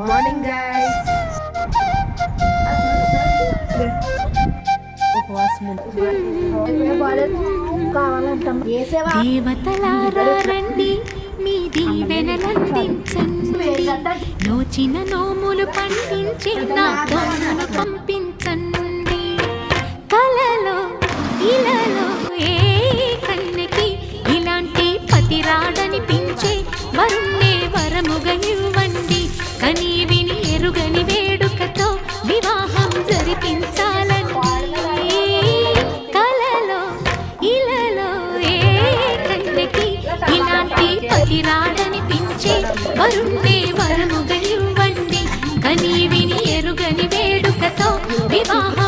Morning guys. దేవతలారా రండి, మీ దీవెనలందించండి. నోచిన నోములు పండించి నా తోములు పంపించండి. కలలో ఇలలో ఏ కన్నెకి ఇలాంటి పతి రాడనిపించే వరుణ్ణే వరముగా ఇవ్వండి. కని విని ఎరుగని వేడుకతో వివాహం జరిపించాలండి. కలలో ఇలలో ఏ కన్నెకి ఇలాంటి పతి రాడనిపించే వరుణ్ణే వరముగా ఇవ్వండి. కని విని ఎరుగని వేడుకతో వివాహం